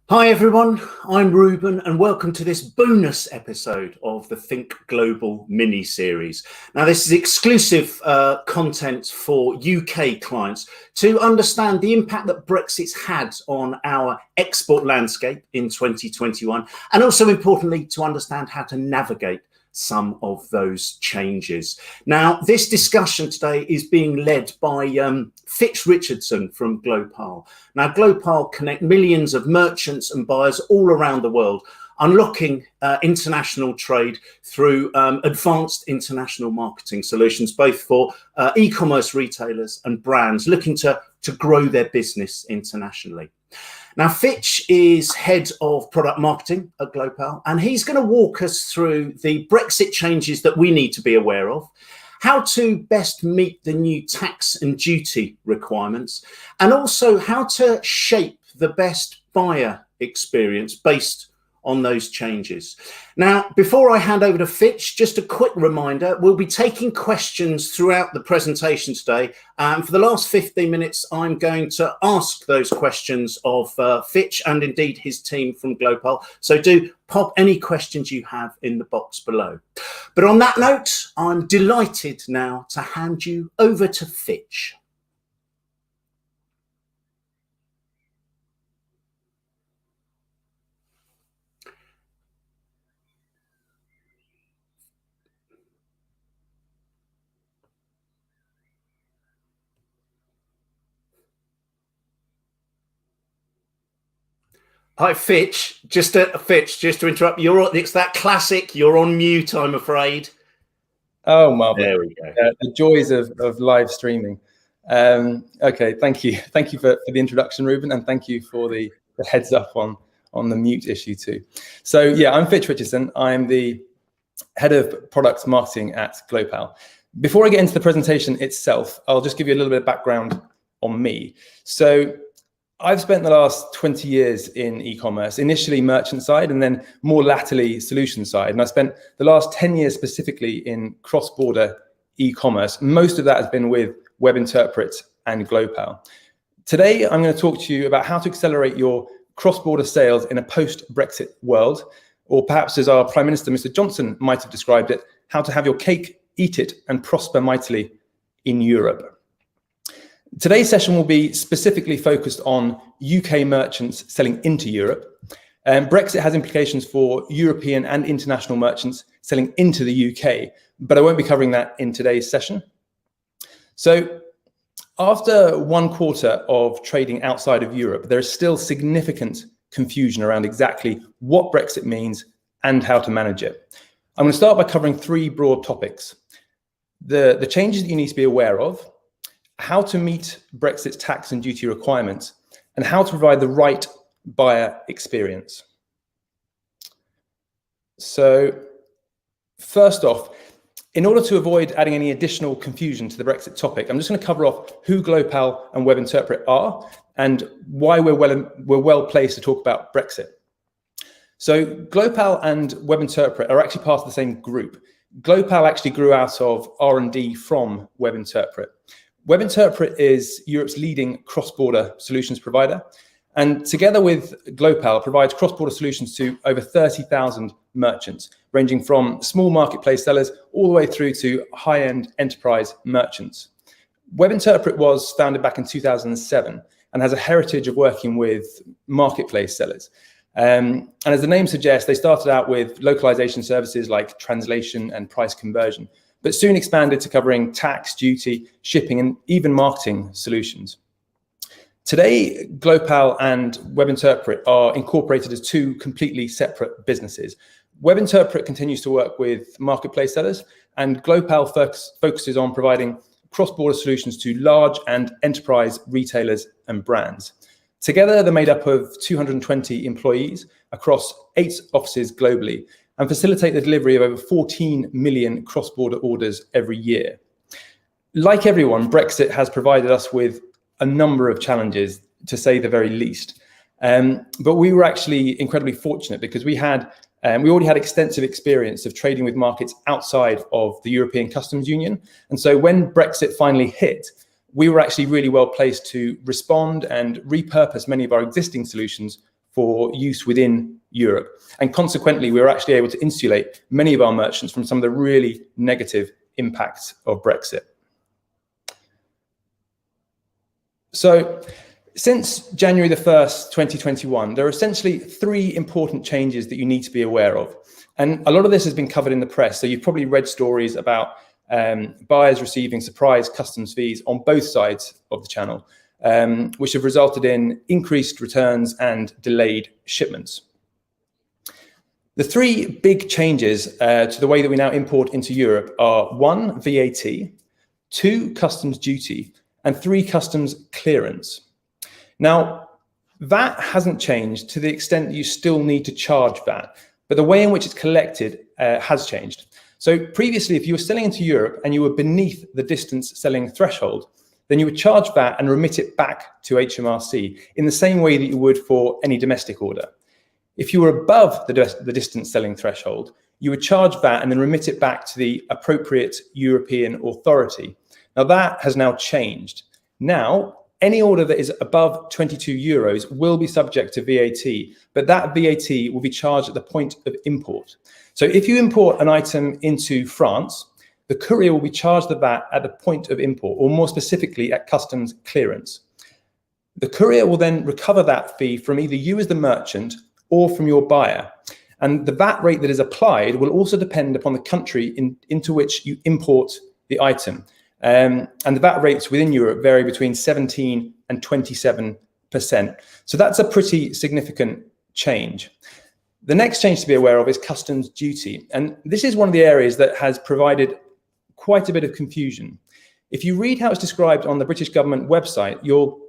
Hi everyone, I'm Ruben and welcome to this bonus episode of the Think Global mini-series. Now this is exclusive content for UK clients to understand the impact that Brexit's had on our export landscape in 2021 and also importantly to understand how to navigate some of those changes. Now, this discussion today is being led by Fitch Richardson from Glopal. Now, Glopal connect millions of merchants and buyers all around the world, unlocking international trade through advanced international marketing solutions, both for e-commerce retailers and brands looking to grow their business internationally. Now, Fitch is head of product marketing at Glopal, and he's going to walk us through the Brexit changes that we need to be aware of, how to best meet the new tax and duty requirements, and also how to shape the best buyer experience based on those changes. Now, before I hand over to Fitch, just a quick reminder, we'll be taking questions throughout the presentation today. For the last 15 minutes, I'm going to ask those questions of Fitch and indeed his team from Glopal. So do pop any questions you have in the box below. But on that note, I'm delighted now to hand you over to Fitch. Hi, Fitch. Just to interrupt. It's that classic. You're on mute, I'm afraid. Oh, marvelous. There we go. The joys of live streaming. Okay, thank you. Thank you for the introduction, Ruben, and thank you for the heads up on the mute issue too. So yeah, I'm Fitch Richardson. I'm the head of product marketing at Glopal. Before I get into the presentation itself, I'll just give you a little bit of background on me. So I've spent the last 20 years in e-commerce, initially merchant side and then more latterly solution side. And I spent the last 10 years specifically in cross-border e-commerce. Most of that has been with Web Interpret and Glopal. Today, I'm going to talk to you about how to accelerate your cross-border sales in a post-Brexit world, or perhaps as our Prime Minister, Mr. Johnson, might have described it, how to have your cake, eat it, and prosper mightily in Europe. Today's session will be specifically focused on UK merchants selling into Europe. Brexit has implications for European and international merchants selling into the UK, but I won't be covering that in today's session. So after 1 quarter of trading outside of Europe, there is still significant confusion around exactly what Brexit means and how to manage it. I'm going to start by covering 3 broad topics. The changes that you need to be aware of, how to meet Brexit's tax and duty requirements, and how to provide the right buyer experience. So first off, in order to avoid adding any additional confusion to the Brexit topic, I'm just going to cover off who Glopal and Web Interpret are and why we're well placed to talk about Brexit. So Glopal and Web Interpret are actually part of the same group. Glopal actually grew out of R&D from Web Interpret. Web Interpret is Europe's leading cross-border solutions provider, and together with Glopal provides cross-border solutions to over 30,000 merchants, ranging from small marketplace sellers all the way through to high-end enterprise merchants. Web Interpret was founded back in 2007 and has a heritage of working with marketplace sellers. And as the name suggests, they started out with localization services like translation and price conversion, but soon expanded to covering tax, duty, shipping, and even marketing solutions. Today, Glopal and Web Interpret are incorporated as 2 completely separate businesses. Web Interpret continues to work with marketplace sellers, and Glopal focuses on providing cross-border solutions to large and enterprise retailers and brands. Together, they're made up of 220 employees across 8 offices globally, and facilitate the delivery of over 14 million cross-border orders every year. Like everyone, Brexit has provided us with a number of challenges, to say the very least. But we were actually incredibly fortunate because we already had extensive experience of trading with markets outside of the European Customs Union. And so when Brexit finally hit, we were actually really well placed to respond and repurpose many of our existing solutions for use within Europe. And consequently, we were actually able to insulate many of our merchants from some of the really negative impacts of Brexit. So since January the 1st, 2021, there are essentially 3 important changes that you need to be aware of. And a lot of this has been covered in the press. So you've probably read stories about buyers receiving surprise customs fees on both sides of the channel, which have resulted in increased returns and delayed shipments. The 3 big changes to the way that we now import into Europe are 1, VAT, 2, customs duty, and 3, customs clearance. Now, VAT hasn't changed to the extent that you still need to charge VAT, but the way in which it's collected has changed. So previously, if you were selling into Europe and you were beneath the distance selling threshold, then you would charge VAT and remit it back to HMRC in the same way that you would for any domestic order. If you were above the distance selling threshold, you would charge VAT and then remit it back to the appropriate European authority. Now that has now changed. Now, any order that is above 22 euros will be subject to VAT, but that VAT will be charged at the point of import. So if you import an item into France, the courier will be charged the VAT at the point of import, or more specifically at customs clearance. The courier will then recover that fee from either you as the merchant or from your buyer. And the VAT rate that is applied will also depend upon the country into which you import the item. And the VAT rates within Europe vary between 17 and 27%. So that's a pretty significant change. The next change to be aware of is customs duty. And this is one of the areas that has provided quite a bit of confusion. If you read how it's described on the British government website, you'll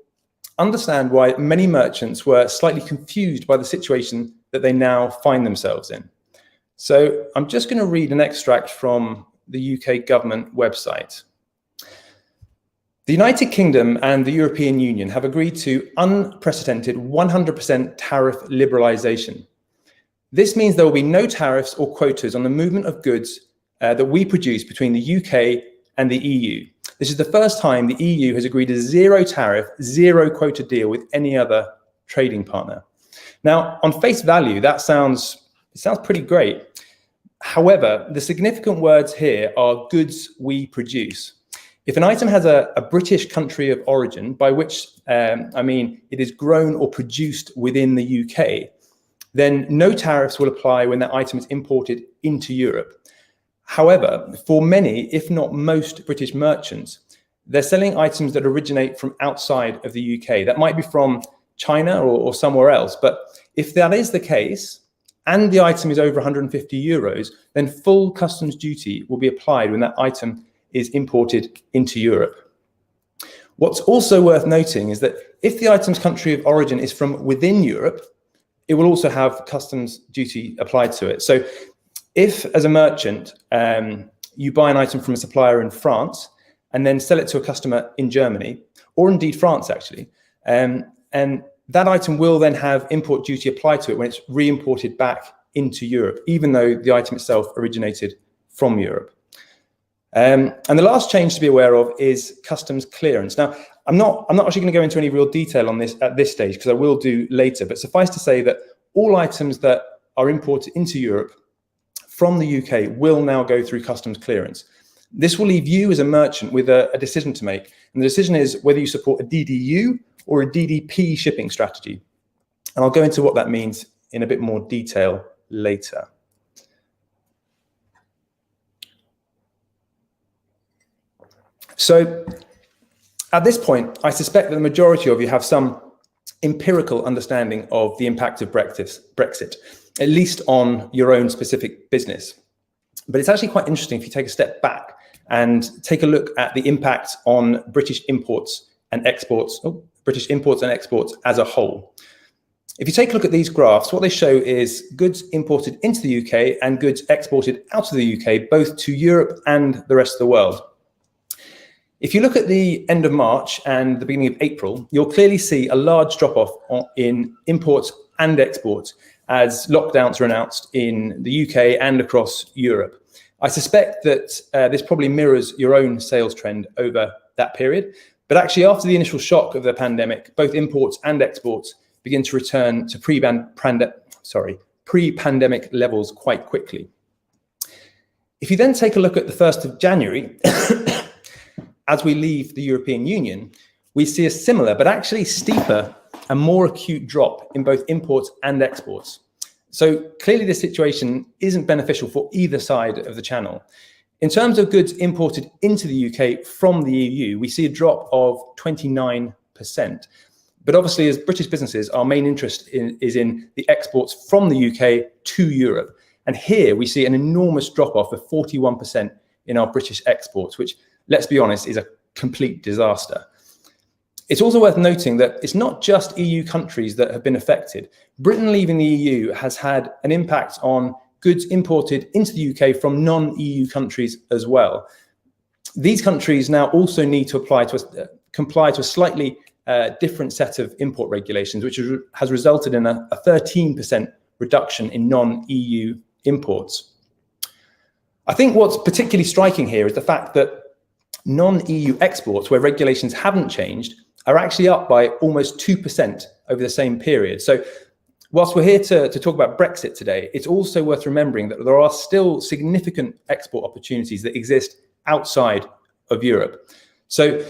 understand why many merchants were slightly confused by the situation that they now find themselves in. So I'm just going to read an extract from the UK government website. The United Kingdom and the European Union have agreed to unprecedented 100% tariff liberalisation. This means there will be no tariffs or quotas on the movement of goods that we produce between the UK and the EU. This is the first time the EU has agreed a zero tariff, zero quota deal with any other trading partner. Now, on face value, it sounds pretty great. However, the significant words here are goods we produce. If an item has a British country of origin, by which I mean it is grown or produced within the UK, then no tariffs will apply when that item is imported into Europe. However, for many, if not most British merchants, they're selling items that originate from outside of the UK. That might be from China or somewhere else. But if that is the case, and the item is over 150 euros, then full customs duty will be applied when that item is imported into Europe. What's also worth noting is that if the item's country of origin is from within Europe, it will also have customs duty applied to it. So if, as a merchant, you buy an item from a supplier in France and then sell it to a customer in Germany, or indeed France actually, and that item will then have import duty applied to it when it's re-imported back into Europe, even though the item itself originated from Europe. And the last change to be aware of is customs clearance. Now, I'm not actually going to go into any real detail on this at this stage, because I will do later, but suffice to say that all items that are imported into Europe from the UK will now go through customs clearance. This will leave you as a merchant with a decision to make. And the decision is whether you support a DDU or a DDP shipping strategy. And I'll go into what that means in a bit more detail later. So at this point, I suspect that the majority of you have some empirical understanding of the impact of Brexit, at least on your own specific business. But it's actually quite interesting if you take a step back and take a look at the impact on British imports and exports as a whole. If you take a look at these graphs, what they show is goods imported into the UK and goods exported out of the UK, both to Europe and the rest of the world. If you look at the end of March and the beginning of April, you'll clearly see a large drop-off in imports and exports as lockdowns were announced in the UK and across Europe. I suspect that this probably mirrors your own sales trend over that period. But actually, after the initial shock of the pandemic, both imports and exports begin to return to pre-pandemic levels quite quickly. If you then take a look at the 1st of January, as we leave the European Union, we see a similar but actually steeper and more acute drop in both imports and exports. So clearly the situation isn't beneficial for either side of the channel. In terms of goods imported into the UK from the EU, we see a drop of 29%. But obviously, as British businesses, our main interest is in the exports from the UK to Europe. And here we see an enormous drop-off of 41% in our British exports, which, let's be honest, is a complete disaster. It's also worth noting that it's not just EU countries that have been affected. Britain leaving the EU has had an impact on goods imported into the UK from non-EU countries as well. These countries now also need to comply to a slightly different set of import regulations, which has resulted in a 13% reduction in non-EU imports. I think what's particularly striking here is the fact that non-EU exports, where regulations haven't changed, are actually up by almost 2% over the same period. So whilst we're here to talk about Brexit today, it's also worth remembering that there are still significant export opportunities that exist outside of Europe. So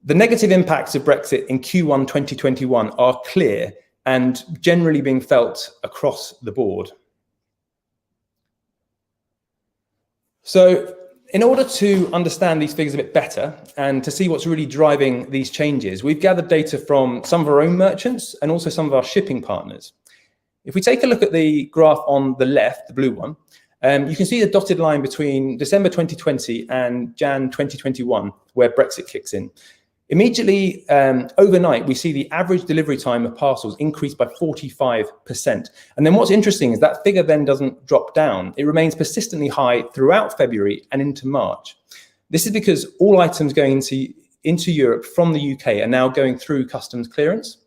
the negative impacts of Brexit in Q1 2021 are clear and generally being felt across the board. So in order to understand these figures a bit better and to see what's really driving these changes, we've gathered data from some of our own merchants and also some of our shipping partners. If we take a look at the graph on the left, the blue one, you can see the dotted line between December 2020 and Jan 2021, where Brexit kicks in. Immediately overnight, we see the average delivery time of parcels increase by 45%. And then what's interesting is that figure then doesn't drop down. It remains persistently high throughout February and into March. This is because all items going into Europe from the UK are now going through customs clearance.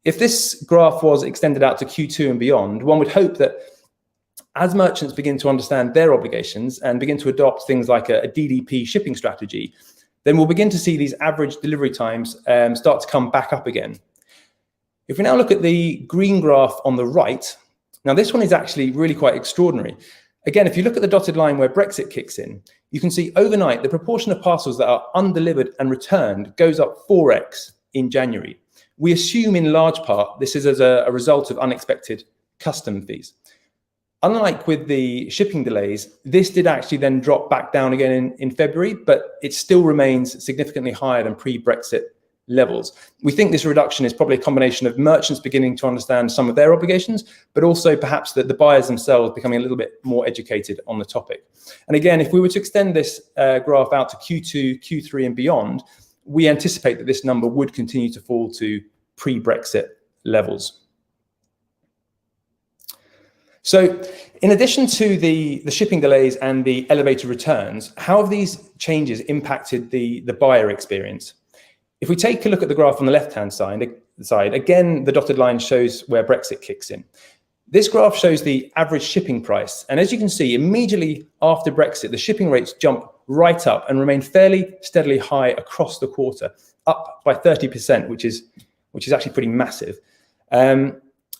If this graph was extended out to Q2 and beyond, one would hope that as merchants begin to understand their obligations and begin to adopt things like a DDP shipping strategy, then we'll begin to see these average delivery times start to come back up again. If we now look at the green graph on the right, now this one is actually really quite extraordinary. Again, if you look at the dotted line where Brexit kicks in, you can see overnight the proportion of parcels that are undelivered and returned goes up 4x in January. We assume in large part this is as a result of unexpected custom fees. Unlike with the shipping delays, this did actually then drop back down again in February, but it still remains significantly higher than pre-Brexit levels. We think this reduction is probably a combination of merchants beginning to understand some of their obligations, but also perhaps that the buyers themselves becoming a little bit more educated on the topic. And again, if we were to extend this graph out to Q2, Q3 and beyond, we anticipate that this number would continue to fall to pre-Brexit levels. So in addition to the shipping delays and the elevated returns, how have these changes impacted the buyer experience? If we take a look at the graph on the left-hand side, again, the dotted line shows where Brexit kicks in. This graph shows the average shipping price. And as you can see, immediately after Brexit, the shipping rates jump right up and remain fairly steadily high across the quarter, up by 30%, which is actually pretty massive.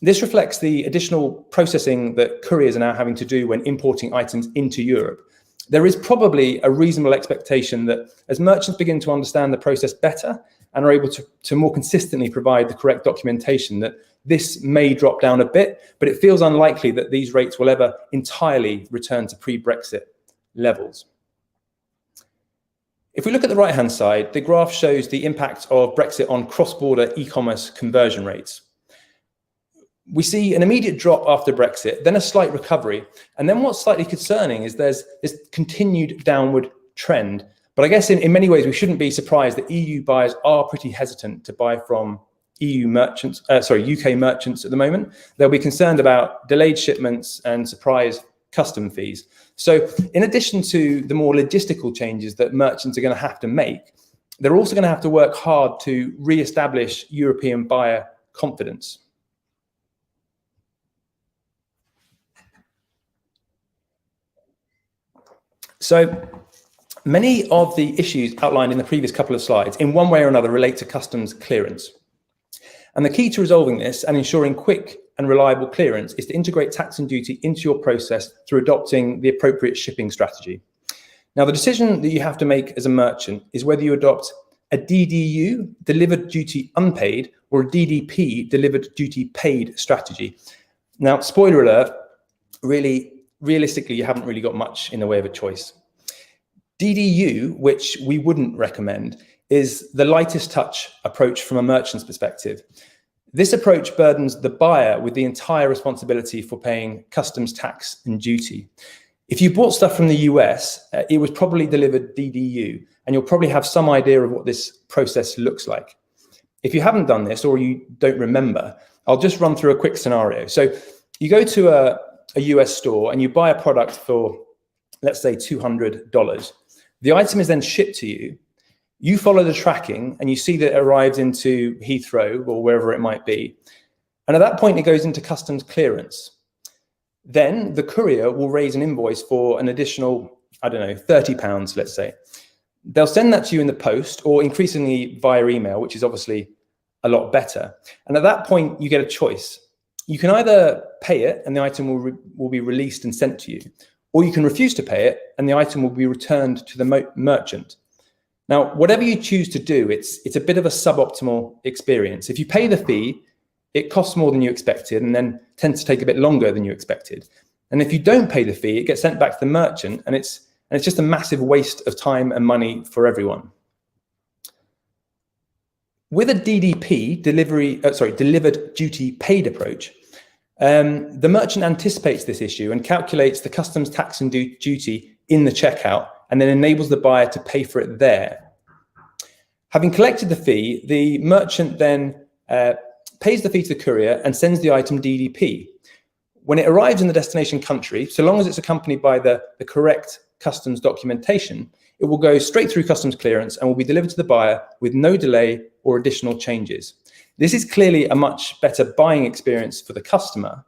This reflects the additional processing that couriers are now having to do when importing items into Europe. There is probably a reasonable expectation that as merchants begin to understand the process better and are able to more consistently provide the correct documentation, that this may drop down a bit, but it feels unlikely that these rates will ever entirely return to pre-Brexit levels. If we look at the right-hand side, the graph shows the impact of Brexit on cross-border e-commerce conversion rates. We see an immediate drop after Brexit, then a slight recovery. And then what's slightly concerning is there's this continued downward trend. But I guess in many ways, we shouldn't be surprised that EU buyers are pretty hesitant to buy from UK merchants at the moment. They'll be concerned about delayed shipments and surprise custom fees. So in addition to the more logistical changes that merchants are going to have to make, they're also going to have to work hard to re-establish European buyer confidence. So many of the issues outlined in the previous couple of slides, in one way or another, relate to customs clearance. And the key to resolving this and ensuring quick and reliable clearance is to integrate tax and duty into your process through adopting the appropriate shipping strategy. Now, the decision that you have to make as a merchant is whether you adopt a DDU, delivered duty unpaid, or a DDP, delivered duty paid strategy. Now, spoiler alert, realistically, you haven't really got much in the way of a choice. DDU, which we wouldn't recommend, is the lightest touch approach from a merchant's perspective. This approach burdens the buyer with the entire responsibility for paying customs tax and duty. If you bought stuff from the US, it was probably delivered DDU, and you'll probably have some idea of what this process looks like. If you haven't done this or you don't remember, I'll just run through a quick scenario. So you go to a US store and you buy a product for, let's say, $200. The item is then shipped to you. You follow the tracking and you see that it arrives into Heathrow or wherever it might be. And at that point, it goes into customs clearance. Then the courier will raise an invoice for an additional, I don't know, £30, let's say. They'll send that to you in the post or increasingly via email, which is obviously a lot better. And at that point, you get a choice. You can either pay it and the item will be released and sent to you, or you can refuse to pay it and the item will be returned to the merchant. Now, whatever you choose to do, it's a bit of a suboptimal experience. If you pay the fee, it costs more than you expected and then tends to take a bit longer than you expected. And if you don't pay the fee, it gets sent back to the merchant and it's just a massive waste of time and money for everyone. With a DDP, delivered duty paid approach, the merchant anticipates this issue and calculates the customs tax and duty in the checkout and then enables the buyer to pay for it there. Having collected the fee, the merchant then pays the fee to the courier and sends the item DDP. When it arrives in the destination country, so long as it's accompanied by the correct customs documentation, it will go straight through customs clearance and will be delivered to the buyer with no delay or additional changes. This is clearly a much better buying experience for the customer,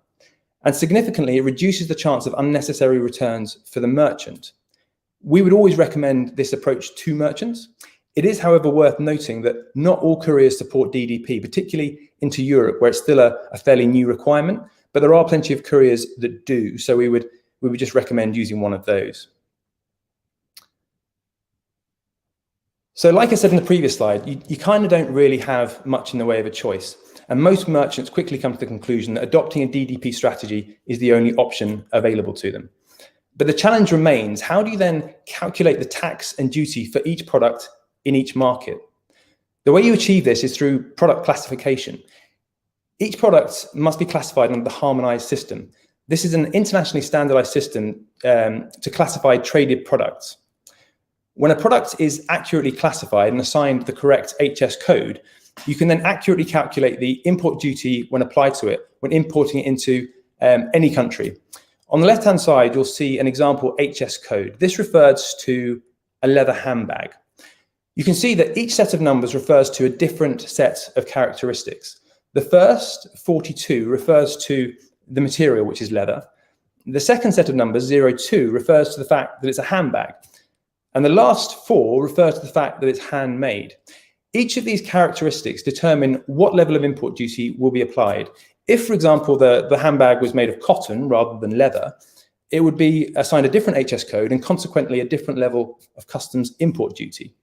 and significantly, it reduces the chance of unnecessary returns for the merchant. We would always recommend this approach to merchants. It is, however, worth noting that not all couriers support DDP, particularly into Europe, where it's still a fairly new requirement, but there are plenty of couriers that do, so we would just recommend using one of those. So like I said in the previous slide, you kind of don't really have much in the way of a choice. And most merchants quickly come to the conclusion that adopting a DDP strategy is the only option available to them. But the challenge remains, how do you then calculate the tax and duty for each product in each market? The way you achieve this is through product classification. Each product must be classified under the harmonized system. This is an internationally standardized system to classify traded products. When a product is accurately classified and assigned the correct HS code, you can then accurately calculate the import duty when applied to it when importing it into any country. On the left-hand side, you'll see an example HS code. This refers to a leather handbag. You can see that each set of numbers refers to a different set of characteristics. The first, 42, refers to the material, which is leather. The second set of numbers, 02, refers to the fact that it's a handbag. And the last 4 refer to the fact that it's handmade. Each of these characteristics determine what level of import duty will be applied. If, for example, the handbag was made of cotton rather than leather, it would be assigned a different HS code and consequently a different level of customs import duty.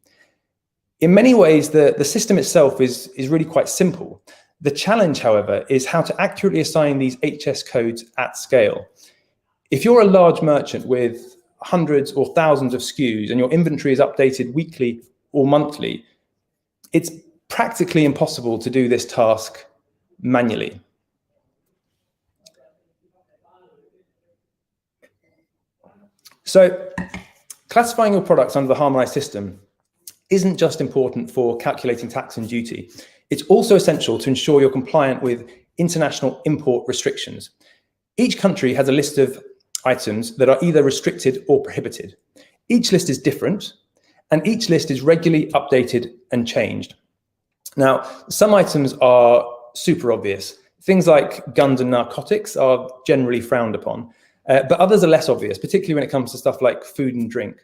In many ways, the system itself is really quite simple. The challenge, however, is how to accurately assign these HS codes at scale. If you're a large merchant with hundreds or thousands of SKUs and your inventory is updated weekly or monthly, it's practically impossible to do this task manually. So classifying your products under the harmonized system isn't just important for calculating tax and duty. It's also essential to ensure you're compliant with international import restrictions. Each country has a list of items that are either restricted or prohibited. Each list is different, and each list is regularly updated and changed. Now, some items are super obvious. Things like guns and narcotics are generally frowned upon, but others are less obvious, particularly when it comes to stuff like food and drink.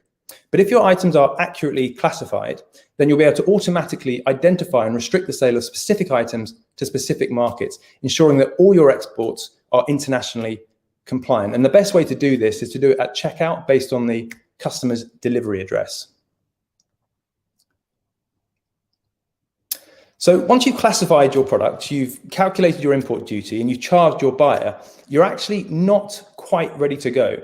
But if your items are accurately classified, then you'll be able to automatically identify and restrict the sale of specific items to specific markets, ensuring that all your exports are internationally compliant. And the best way to do this is to do it at checkout based on the customer's delivery address. So once you've classified your product, you've calculated your import duty and you've charged your buyer, you're actually not quite ready to go.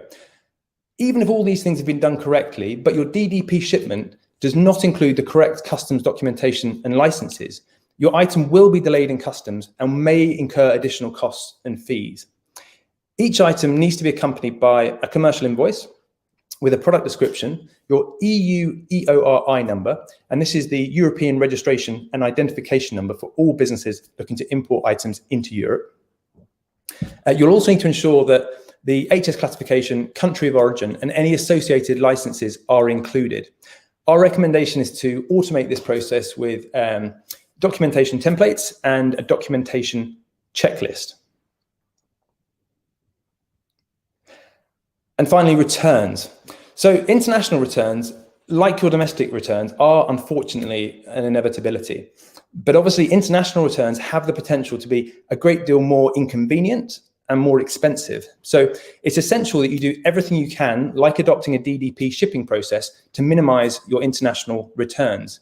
Even if all these things have been done correctly, but your DDP shipment does not include the correct customs documentation and licenses, your item will be delayed in customs and may incur additional costs and fees. Each item needs to be accompanied by a commercial invoice with a product description, your EU EORI number, and this is the European Registration and Identification Number for all businesses looking to import items into Europe. You'll also need to ensure that the HS classification, country of origin, and any associated licenses are included. Our recommendation is to automate this process with documentation templates and a documentation checklist. And finally, returns. So international returns, like your domestic returns, are unfortunately an inevitability. But obviously, international returns have the potential to be a great deal more inconvenient and more expensive. So it's essential that you do everything you can, like adopting a DDP shipping process, to minimize your international returns.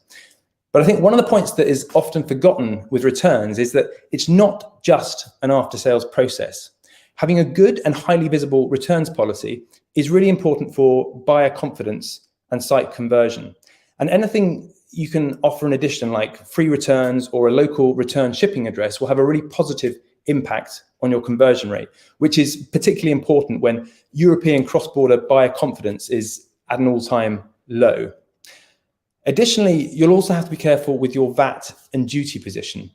But I think one of the points that is often forgotten with returns is that it's not just an after-sales process. Having a good and highly visible returns policy is really important for buyer confidence and site conversion. And anything you can offer in addition, like free returns or a local return shipping address, will have a really positive impact on your conversion rate, which is particularly important when European cross-border buyer confidence is at an all-time low. Additionally, you'll also have to be careful with your VAT and duty position.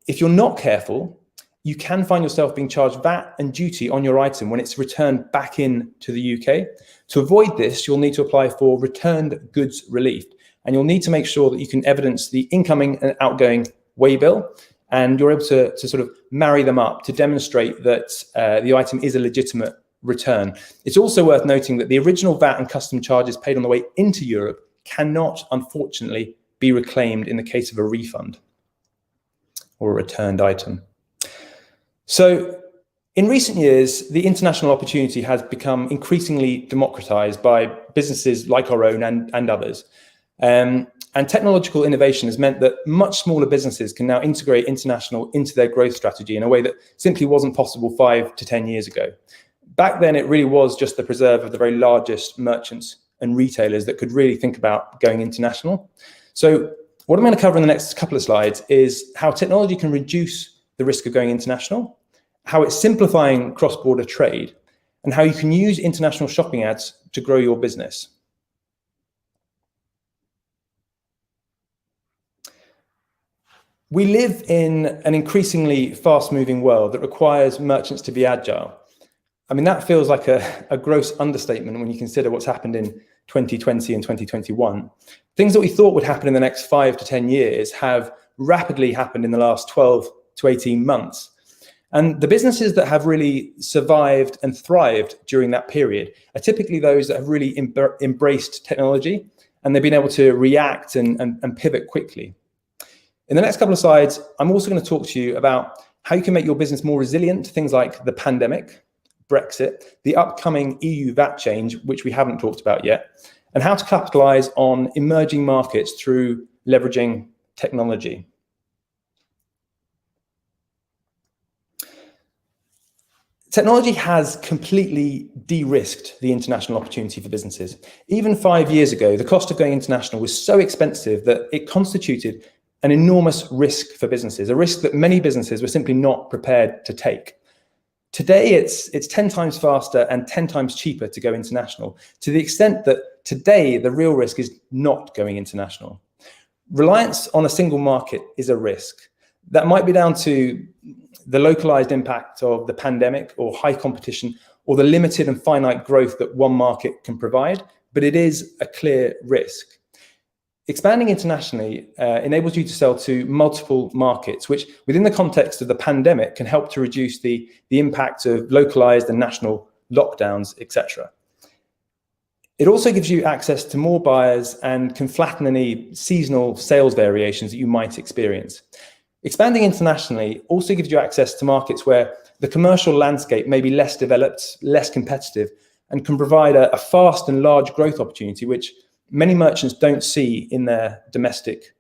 If you're not careful, you can find yourself being charged VAT and duty on your item when it's returned back in to the UK. To avoid this, you'll need to apply for returned goods relief, and you'll need to make sure that you can evidence the incoming and outgoing waybill, and you're able to sort of marry them up to demonstrate that the item is a legitimate return. It's also worth noting that the original VAT and custom charges paid on the way into Europe cannot, unfortunately, be reclaimed in the case of a refund or a returned item. So in recent years, the international opportunity has become increasingly democratized by businesses like our own and others. And technological innovation has meant that much smaller businesses can now integrate international into their growth strategy in a way that simply wasn't possible 5 to 10 years ago. Back then, it really was just the preserve of the very largest merchants and retailers that could really think about going international. So what I'm going to cover in the next couple of slides is how technology can reduce the risk of going international, how it's simplifying cross-border trade, and how you can use international shopping ads to grow your business. We live in an increasingly fast-moving world that requires merchants to be agile. I mean, that feels like a gross understatement when you consider what's happened in 2020 and 2021. Things that we thought would happen in the next 5 to 10 years have rapidly happened in the last 12 to 18 months. And the businesses that have really survived and thrived during that period are typically those that have really embraced technology, and they've been able to react and pivot quickly. In the next couple of slides, I'm also going to talk to you about how you can make your business more resilient to things like the pandemic, Brexit, the upcoming EU VAT change, which we haven't talked about yet, and how to capitalize on emerging markets through leveraging technology. Technology has completely de-risked the international opportunity for businesses. Even 5 years ago, the cost of going international was so expensive that it constituted an enormous risk for businesses, a risk that many businesses were simply not prepared to take. Today, it's 10 times faster and 10 times cheaper to go international, to the extent that today the real risk is not going international. Reliance on a single market is a risk. That might be down to the localized impact of the pandemic or high competition or the limited and finite growth that one market can provide, but it is a clear risk. Expanding internationally enables you to sell to multiple markets, which within the context of the pandemic can help to reduce the impact of localized and national lockdowns, etc. It also gives you access to more buyers and can flatten any seasonal sales variations that you might experience. Expanding internationally also gives you access to markets where the commercial landscape may be less developed, less competitive, and can provide a fast and large growth opportunity, which many merchants don't see in their domestic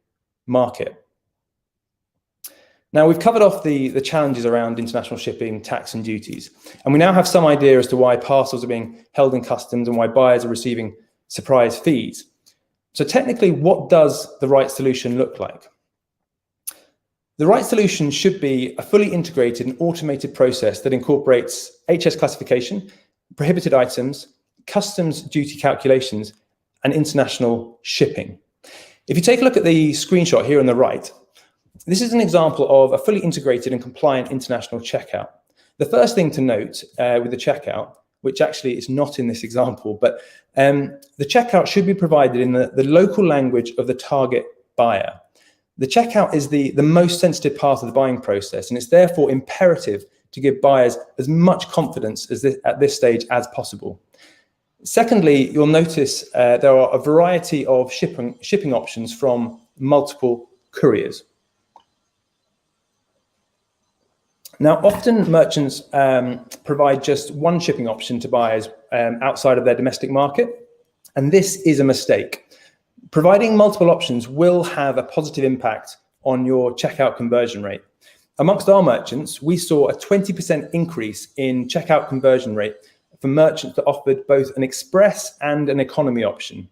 market. Now, we've covered off the challenges around international shipping, tax and duties, and we now have some idea as to why parcels are being held in customs and why buyers are receiving surprise fees. So technically, what does the right solution look like? The right solution should be a fully integrated and automated process that incorporates HS classification, prohibited items, customs duty calculations, and international shipping. If you take a look at the screenshot here on the right, this is an example of a fully integrated and compliant international checkout. The first thing to note with the checkout, which actually is not in this example, but the checkout should be provided in the local language of the target buyer. The checkout is the most sensitive part of the buying process, and it's therefore imperative to give buyers as much confidence at this stage as possible. Secondly, you'll notice there are a variety of shipping options from multiple couriers. Now, often merchants provide just one shipping option to buyers outside of their domestic market, and this is a mistake. Providing multiple options will have a positive impact on your checkout conversion rate. Amongst our merchants, we saw a 20% increase in checkout conversion rate for merchants that offered both an express and an economy option.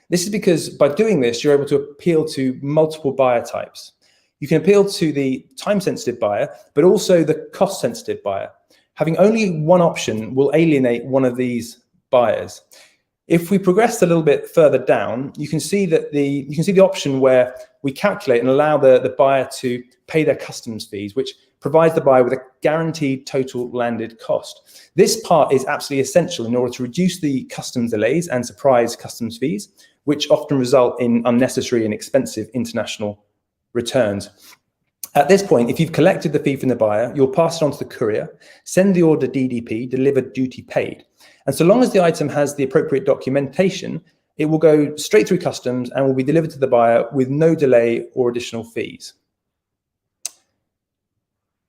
This is because by doing this, you're able to appeal to multiple buyer types. You can appeal to the time-sensitive buyer, but also the cost-sensitive buyer. Having only one option will alienate one of these buyers. If we progress a little bit further down, you can see the option where we calculate and allow the buyer to pay their customs fees, which provides the buyer with a guaranteed total landed cost. This part is absolutely essential in order to reduce the customs delays and surprise customs fees, which often result in unnecessary and expensive international returns. At this point, if you've collected the fee from the buyer, you'll pass it on to the courier, send the order DDP, delivered duty paid. And so long as the item has the appropriate documentation, it will go straight through customs and will be delivered to the buyer with no delay or additional fees.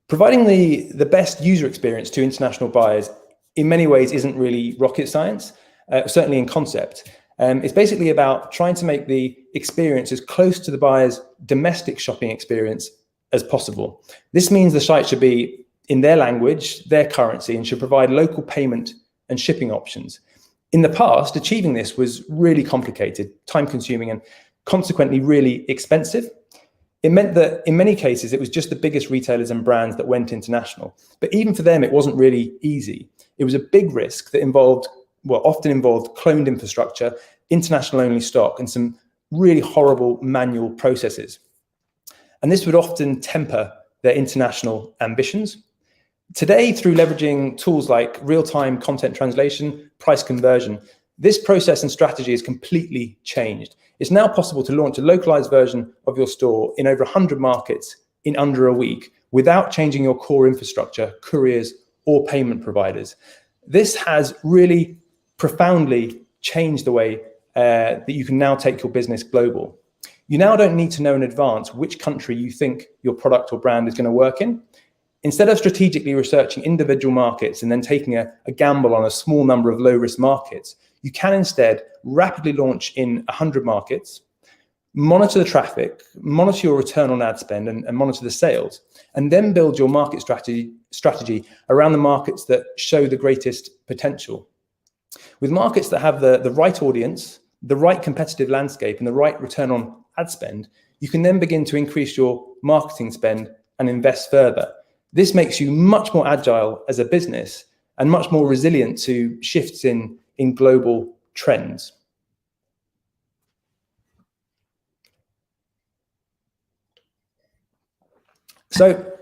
Providing the best user experience to international buyers in many ways isn't really rocket science, certainly in concept. It's basically about trying to make the experience as close to the buyer's domestic shopping experience as possible. This means the site should be in their language, their currency, and should provide local payment and shipping options. In the past, achieving this was really complicated, time-consuming, and consequently really expensive. It meant that in many cases, it was just the biggest retailers and brands that went international. But even for them, it wasn't really easy. It was a big risk that often involved cloned infrastructure, international-only stock, and some really horrible manual processes. And this would often temper their international ambitions. Today, through leveraging tools like real-time content translation, price conversion, this process and strategy has completely changed. It's now possible to launch a localized version of your store in over 100 markets in under a week without changing your core infrastructure, couriers, or payment providers. This has really profoundly changed the way that you can now take your business global. You now don't need to know in advance which country you think your product or brand is going to work in. Instead of strategically researching individual markets and then taking a gamble on a small number of low-risk markets, you can instead rapidly launch in 100 markets, monitor the traffic, monitor your return on ad spend and monitor the sales, and then build your market strategy around the markets that show the greatest potential. With markets that have the right audience, the right competitive landscape, and the right return on ad spend, you can then begin to increase your marketing spend and invest further. This makes you much more agile as a business and much more resilient to shifts in global trends. So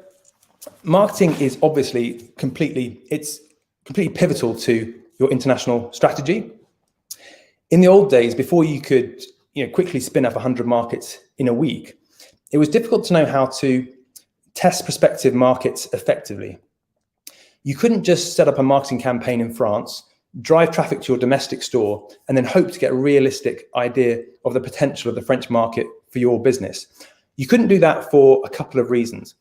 marketing is obviously completely pivotal to your international strategy. In the old days, before you could quickly spin up 100 markets in a week, it was difficult to know how to test prospective markets effectively. You couldn't just set up a marketing campaign in France, drive traffic to your domestic store, and then hope to get a realistic idea of the potential of the French market for your business. You couldn't do that for a couple of reasons.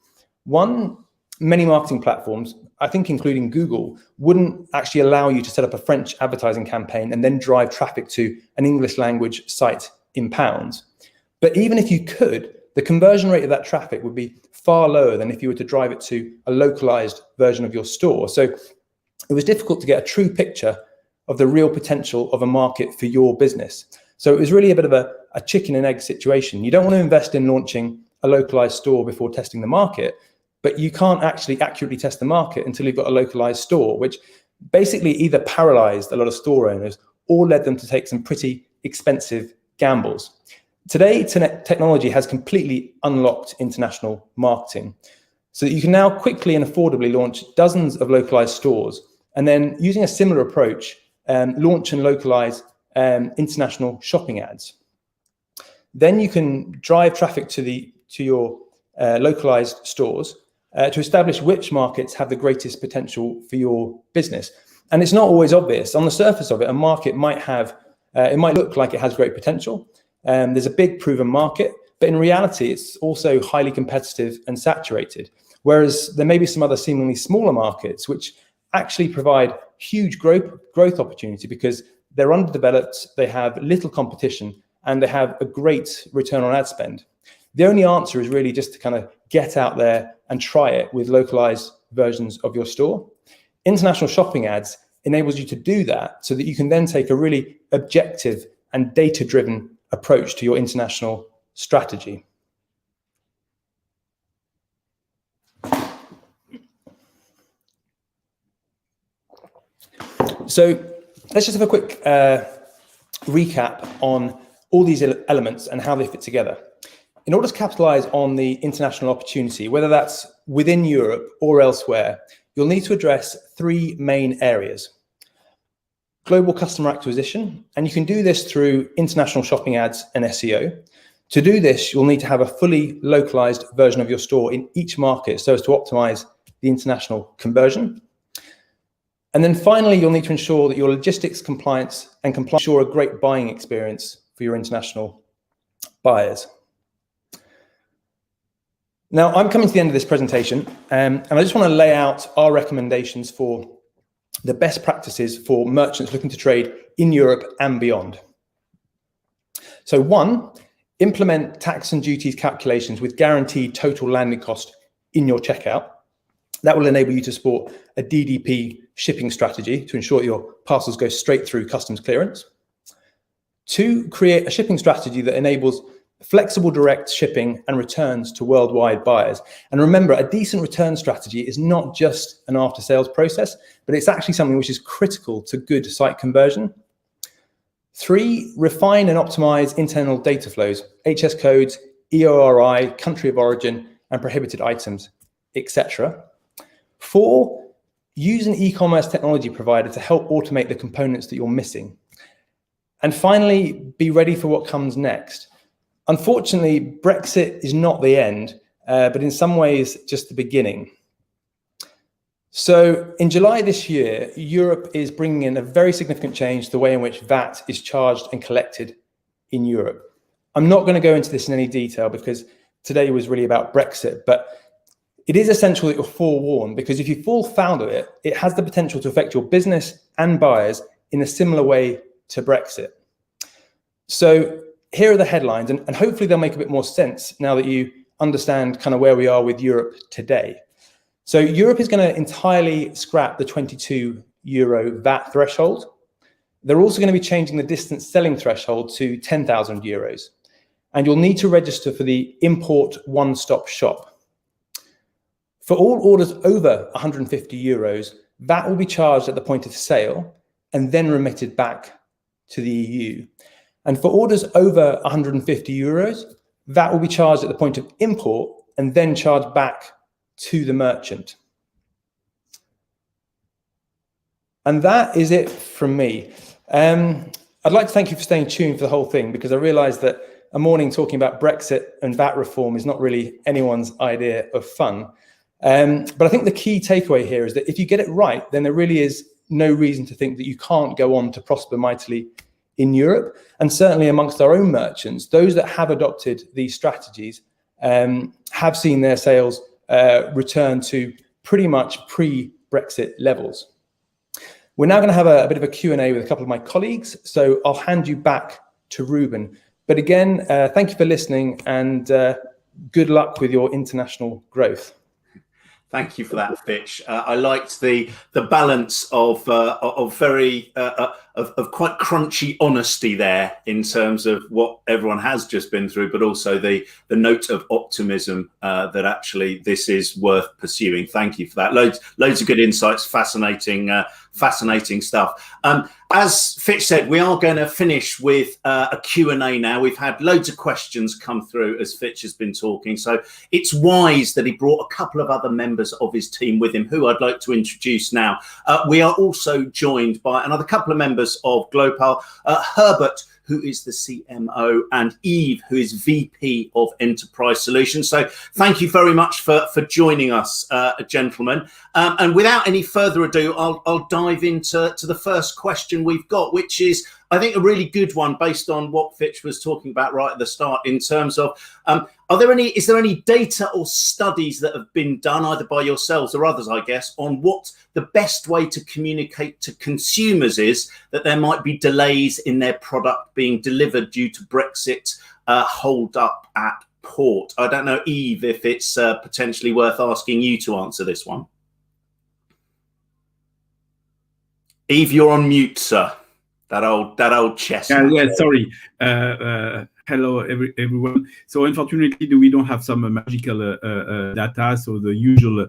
One, many marketing platforms, I think including Google, wouldn't actually allow you to set up a French advertising campaign and then drive traffic to an English language site in pounds. But even if you could, the conversion rate of that traffic would be far lower than if you were to drive it to a localized version of your store. So it was difficult to get a true picture of the real potential of a market for your business. So it was really a bit of a chicken and egg situation. You don't want to invest in launching a localized store before testing the market, but you can't actually accurately test the market until you've got a localized store, which basically either paralyzed a lot of store owners or led them to take some pretty expensive gambles. Today, technology has completely unlocked international marketing, so that you can now quickly and affordably launch dozens of localized stores, and then using a similar approach, launch and localize international shopping ads. Then you can drive traffic to your localized stores to establish which markets have the greatest potential for your business. And it's not always obvious. On the surface of it, a market might have, it might look like it has great potential. There's a big proven market, but in reality, it's also highly competitive and saturated. Whereas there may be some other seemingly smaller markets which actually provide huge growth opportunity because they're underdeveloped, they have little competition, and they have a great return on ad spend. The only answer is really just to kind of get out there and try it with localized versions of your store. International shopping ads enables you to do that so that you can then take a really objective and data-driven approach to your international strategy. So let's just have a quick recap on all these elements and how they fit together. In order to capitalize on the international opportunity, whether that's within Europe or elsewhere, you'll need to address three main areas. Global customer acquisition, and you can do this through international shopping ads and SEO. To do this, you'll need to have a fully localized version of your store in each market so as to optimize the international conversion. And then finally, you'll need to ensure that your logistics compliance ensure a great buying experience for your international buyers. Now, I'm coming to the end of this presentation, and I just want to lay out our recommendations for the best practices for merchants looking to trade in Europe and beyond. So one, implement tax and duties calculations with guaranteed total landing cost in your checkout. That will enable you to support a DDP shipping strategy to ensure that your parcels go straight through customs clearance. Two, create a shipping strategy that enables flexible direct shipping and returns to worldwide buyers. And remember, a decent return strategy is not just an after-sales process, but it's actually something which is critical to good site conversion. Three, refine and optimize internal data flows, HS codes, EORI, country of origin, and prohibited items, etc. Four, use an e-commerce technology provider to help automate the components that you're missing. And finally, be ready for what comes next. Unfortunately, Brexit is not the end, but in some ways, just the beginning. So in July this year, Europe is bringing in a very significant change to the way in which VAT is charged and collected in Europe. I'm not going to go into this in any detail because today was really about Brexit, but it is essential that you're forewarned, because if you fall foul of it, it has the potential to affect your business and buyers in a similar way to Brexit. So here are the headlines, and hopefully they'll make a bit more sense now that you understand kind of where we are with Europe today. So Europe is going to entirely scrap the 22 euro VAT threshold. They're also going to be changing the distance selling threshold to 10,000 euros. And you'll need to register for the import one-stop shop. For all orders over 150 euros, VAT will be charged at the point of sale and then remitted back to the EU. And for orders over 150 euros, VAT will be charged at the point of import and then charged back to the merchant. And that is it from me. I'd like to thank you for staying tuned for the whole thing, because I realized that a morning talking about Brexit and VAT reform is not really anyone's idea of fun. But I think the key takeaway here is that if you get it right, then there really is no reason to think that you can't go on to prosper mightily in Europe. And certainly amongst our own merchants, those that have adopted these strategies have seen their sales return to pretty much pre-Brexit levels. We're now going to have a bit of a Q&A with a couple of my colleagues, so I'll hand you back to Ruben. But again, thank you for listening, and good luck with your international growth. Thank you for that, Fitch. I liked the balance of very of quite crunchy honesty there in terms of what everyone has just been through, but also the note of optimism that actually this is worth pursuing. Thank you for that. Loads of good insights. Fascinating stuff. As Fitch said, we are going to finish with a Q&A now. We've had loads of questions come through as Fitch has been talking, so it's wise that he brought a couple of other members of his team with him, who I'd like to introduce now. We are also joined by another couple of members of Glopal, Herbert, who is the CMO, and Eve, who is VP of Enterprise Solutions. So thank you very much for joining us, gentlemen. And without any further ado, I'll dive into the first question we've got, which is, I think, a really good one based on what Fitch was talking about right at the start in terms of, is there any data or studies that have been done either by yourselves or others, I guess, on what the best way to communicate to consumers is that there might be delays in their product being delivered due to Brexit hold up at port? I don't know, Eve, if it's potentially worth asking you to answer this one. Eve, you're on mute, sir. That old chestnut. Yeah, sorry. Hello, everyone. So unfortunately, we don't have some magical data. So the usual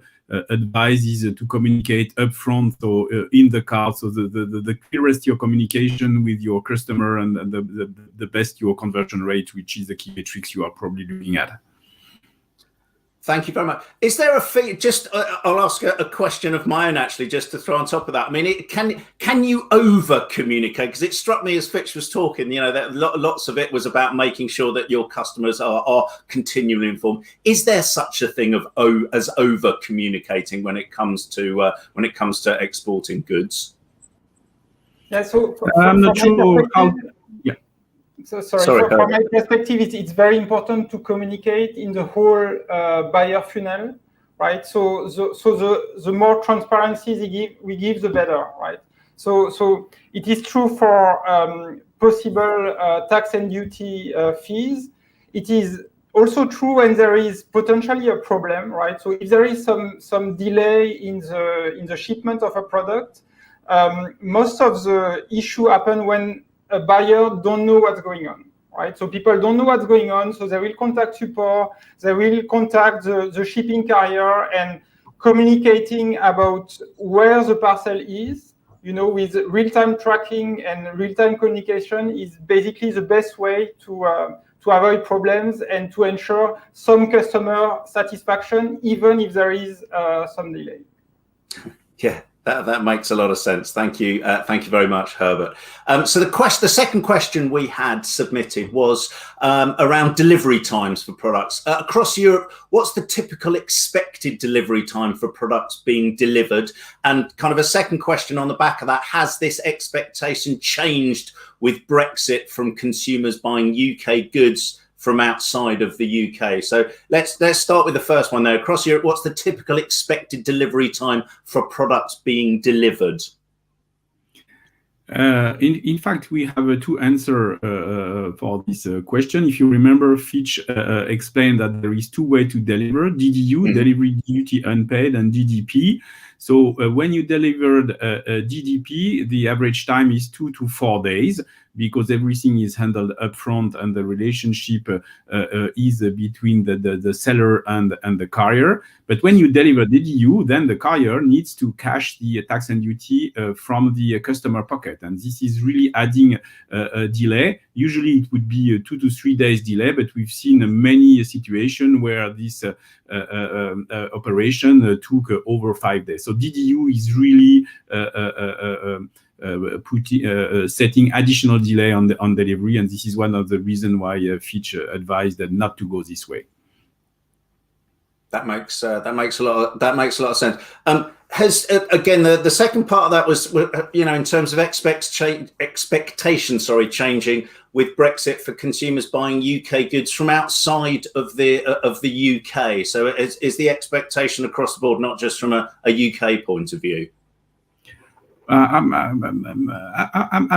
advice is to communicate upfront or in the car. So the clearest your communication with your customer and the best your conversion rate, which is the key metrics you are probably looking at. Thank you very much. Is there a fee? Just I'll ask a question of my own, actually, just to throw on top of that. I mean, can you over communicate? Because it struck me as Fitch was talking, you know, that lots of it was about making sure that your customers are continually informed. Is there such a thing as over communicating when it comes to exporting goods? Yeah. So I'm not sure how. So sorry, from my perspective, it's very important to communicate in the whole buyer funnel, right? So the more transparency we give, the better, right? So it is true for possible tax and duty fees. It is also true when there is potentially a problem, right? So if there is some delay in the shipment of a product, most of the issue happen when a buyer don't know what's going on, right? So people don't know what's going on, so they will contact support, they will contact the shipping carrier, and communicating about where the parcel is, you know, with real-time tracking and real-time communication is basically the best way to avoid problems and to ensure some customer satisfaction, even if there is some delay. Yeah. That makes a lot of sense. Thank you. Thank you very much, Herbert. So the second question we had submitted was around delivery times for products. Across Europe, what's the typical expected delivery time for products being delivered? And kind of a second question on the back of that, has this expectation changed with Brexit from consumers buying UK goods from outside of the UK? So let's start with the first one there. Across Europe, what's the typical expected delivery time for products being delivered? In fact, we have two answers for this question. If you remember, Fitch explained that there is two ways to deliver: DDU, delivery duty unpaid, and DDP. So when you delivered DDP, the average time is 2 to 4 days, because everything is handled upfront and the relationship is between the seller and the carrier. But when you deliver DDU, then the carrier needs to cash the tax and duty from the customer pocket. And this is really adding a delay. Usually it would be a 2 to 3 days delay, but we've seen many situations where this operation took over 5 days. So DDU is really setting additional delay on delivery, and this is one of the reasons why Fitch advised that not to go this way. That makes a lot of sense. has again the second part of that was, you know, in terms of expectation, changing with Brexit for consumers buying UK goods from outside of the UK. So is the expectation across the board, not just from a UK point of view? I'm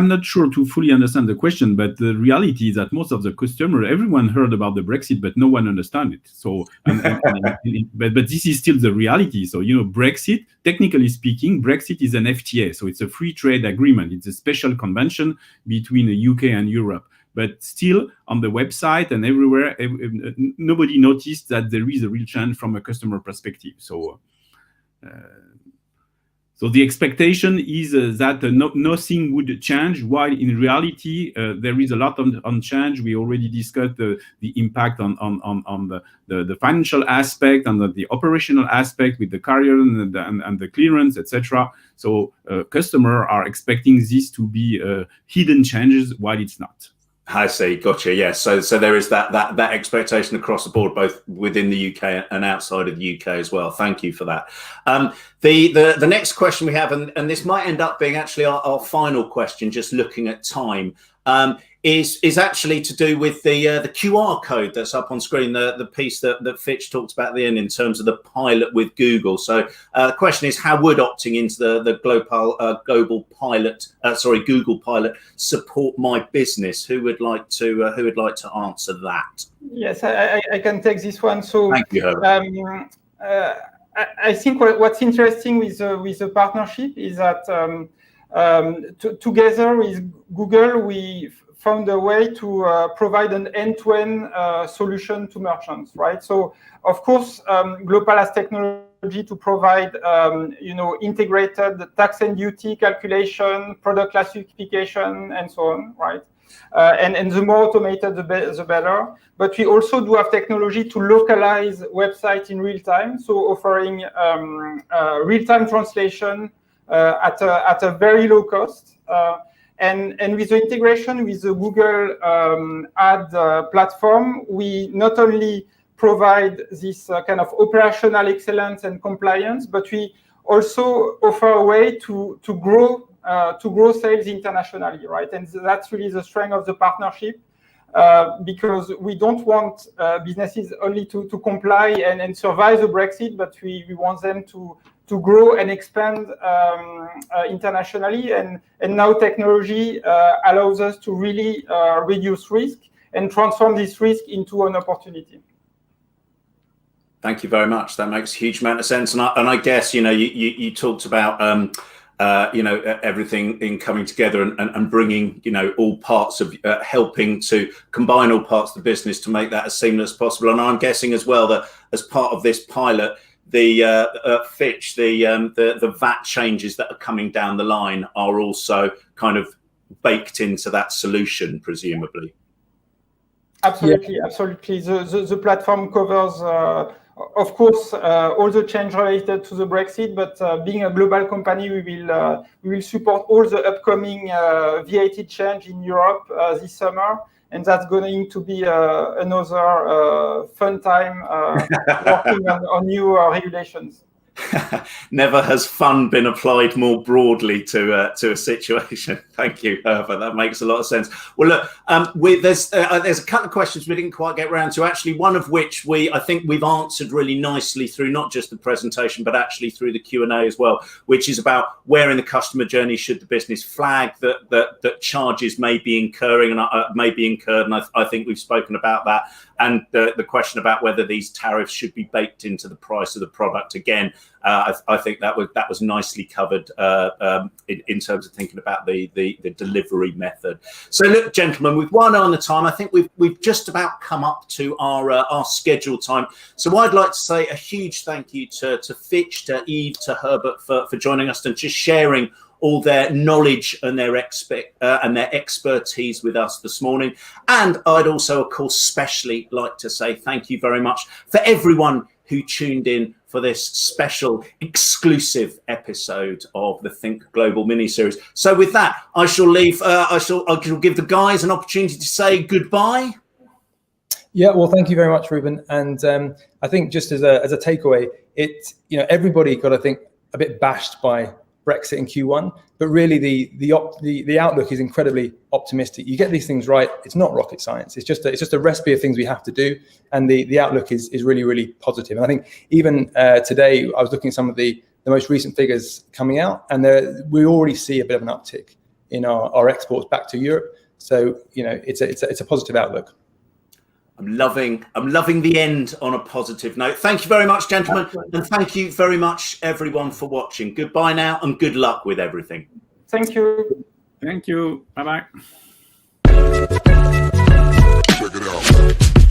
not sure to fully understand the question, but the reality is that most of the customer, everyone heard about the Brexit, but no one understand it. So, but this is still the reality. So, you know, Brexit, technically speaking, Brexit is an FTA, so it's a free trade agreement. It's a special convention between the UK and Europe. But still, on the website and everywhere, nobody noticed that there is a real change from a customer perspective. So. So the expectation is that nothing would change, while in reality there is a lot on change. We already discussed the impact on the financial aspect and the operational aspect with the carrier and the clearance, etc. So customers are expecting this to be hidden changes, while it's not. I see, gotcha. Yeah, so there is that expectation across the board, both within the UK and outside of the UK as well. Thank you for that. The next question we have, and this might end up being actually our final question, just looking at time, is actually to do with the QR code that's up on screen, the piece that Fitch talked about at the end in terms of the pilot with Google. So the question is, how would opting into the Global pilot, Google pilot, support my business? Who would like to answer that? Yes, I can take this one. So thank you, Herbert. I think what's interesting with the partnership is that together with Google, we found a way to provide an end-to-end solution to merchants, right? So, of course, Glopal has technology to provide, integrated tax and duty calculation, product classification, and so on, right? And the more automated, the better. But we also do have technology to localize websites in real time, so offering real-time translation at a very low cost. And with the integration with the Google ad platform, we not only provide this kind of operational excellence and compliance, but we also offer a way to grow sales internationally, right? And that's really the strength of the partnership, because we don't want businesses only to comply and survive the Brexit, but we want them to grow and expand internationally. And now technology allows us to really reduce risk and transform this risk into an opportunity. Thank you very much. That makes a huge amount of sense. And I guess, you talked about, everything in coming together and bringing, all parts of helping to combine all parts of the business to make that as seamless as possible. And I'm guessing as well that as part of this pilot, the Fitch, the VAT changes that are coming down the line are also kind of baked into that solution, presumably. Absolutely, yeah. Absolutely. The platform covers, of course, all the change related to the Brexit, but being a global company, we will support all the upcoming VAT change in Europe this summer. And that's going to be another fun time working on new regulations. Never has fun been applied more broadly to a situation. Thank you, Herbert. That makes a lot of sense. Well, look, there's a couple of questions we didn't quite get around to. Actually, one of which I think we've answered really nicely through not just the presentation, but actually through the Q&A as well, which is about where in the customer journey should the business flag that charges may be incurring and may be incurred. And I think we've spoken about that. And the question about whether these tariffs should be baked into the price of the product. Again, I think that was nicely covered in terms of thinking about the delivery method. So look, gentlemen, with one eye on the time, I think we've just about come up to our scheduled time. So I'd like to say a huge thank you to Fitch, to Yves, to Herbert for joining us and just sharing all their knowledge and their expertise with us this morning. And I'd also, of course, specially like to say thank you very much for everyone who tuned in for this special exclusive episode of the Think Global mini-series. So with that, I shall leave. I shall give the guys an opportunity to say goodbye. Yeah, well, thank you very much, Ruben. And I think just as a takeaway, everybody got to think a bit bashed by Brexit in Q1, but really the outlook is incredibly optimistic. You get these things right, it's not rocket science. It's just a recipe of things we have to do, and the outlook is really, really positive. And I think even today, I was looking at some of the most recent figures coming out, and we already see a bit of an uptick in our exports back to Europe. So it's a positive outlook. I'm loving the end on a positive note. Thank you very much, gentlemen, and thank you very much, everyone, for watching. Goodbye now, and good luck with everything. Thank you. Thank you. Bye-bye. Check it out.